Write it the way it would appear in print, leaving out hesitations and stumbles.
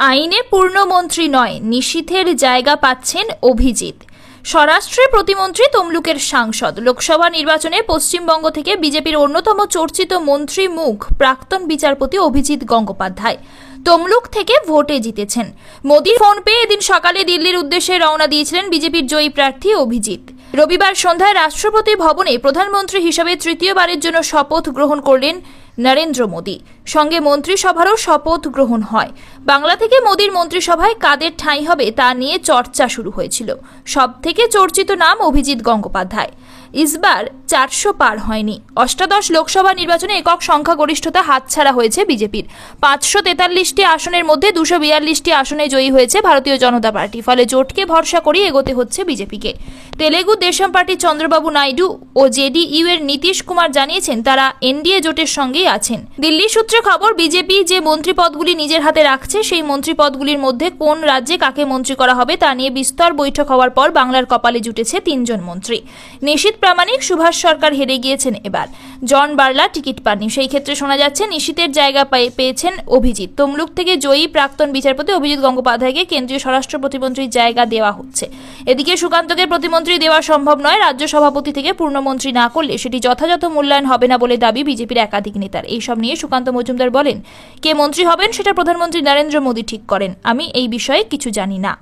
আইনে পূর্ণমন্ত্রী নয়, নিষিদ্ধের জায়গা পাচ্ছেন অভিজিৎ। স্বরাষ্ট্র প্রতিমন্ত্রী তমলুকের সাংসদ। লোকসভা নির্বাচনে পশ্চিমবঙ্গ থেকে বিজেপির অন্যতম চর্চিত মন্ত্রী মুখ প্রাক্তন বিচারপতি অভিজিৎ গঙ্গোপাধ্যায় তমলুক থেকে ভোটে জিতেছেন। মোদির ফোন পেয়ে এদিন সকালে দিল্লির উদ্দেশ্যে রওনা দিয়েছিলেন বিজেপির জয়ী প্রার্থী অভিজিৎ। রবিবার সন্ধ্যায় রাষ্ট্রপতি ভবনে প্রধানমন্ত্রী হিসেবে তৃতীয়বারের জন্য শপথ গ্রহণ করলেন নরেন্দ্র মোদী। সঙ্গে মন্ত্রিসভারও শপথ গ্রহণ হয়। বাংলা থেকে মোদীর মন্ত্রিসভায় কাদের ঠাঁই হবে তা নিয়ে চর্চা শুরু হয়েছিল। সবথেকে চর্চিত নাম অভিজিৎ গঙ্গোপাধ্যায়। ইসবার 400 পার হয়নি। অষ্টাদশ লোকসভা নির্বাচনে একক সংখ্যাগরিষ্ঠতা হাতছাড়া হয়েছে বিজেপির। 543টি আসনের মধ্যে 242টি আসনে জয়ী হয়েছে ভারতীয় জনতা পার্টি। ফলে জোটকে ভরসা করে এগোতে হচ্ছে বিজেপিকে। তেলেগু দেশম পার্টির চন্দ্রবাবু নাইডু ও জেডিইউ এর নীতিশ কুমার জানিয়েছেন তারা এনডিএ জোটের সঙ্গেই আছেন। দিল্লি সূত্রে খবর, বিজেপি যে মন্ত্রী পদগুলি নিজের হাতে রাখছে সেই মন্ত্রী পদগুলির মধ্যে কোন রাজ্যে কাকে মন্ত্রী করা হবে তা নিয়ে বিস্তর বৈঠক হওয়ার পর বাংলার কপালে জুটেছে 3 জন মন্ত্রী। নিশীথ প্রামাণিক, সুভাষ সরকার হেরে গিয়েছেন এবার। জন বার্লা টিকিট পাননি। সেই ক্ষেত্রে শোনা যাচ্ছে নিশীথের জায়গা পেয়েছেন অভিজিৎ। তমলুক থেকে জয়ী প্রাক্তন বিচারপতি অভিজিৎ গঙ্গোপাধ্যায়কে কেন্দ্রীয় স্বরাষ্ট্র প্রতিমন্ত্রীর জায়গা দেওয়া হচ্ছে। এদিকে সুকান্তকে প্রতিমন্ত্রী দেওয়া সম্ভব নয়। রাজ্য সভাপতি থেকে পূর্ণমন্ত্রী না করলে সেটি যথাযথ মূল্যায়ন হবে না বলে দাবি বিজেপির একাধিক নেতার। এইসব নিয়ে সুকান্ত মজুমদার বলেন, কে মন্ত্রী হবেন সেটা প্রধানমন্ত্রী নরেন্দ্র মোদী ঠিক করেন। আমি এই বিষয়ে কিছু জানি না।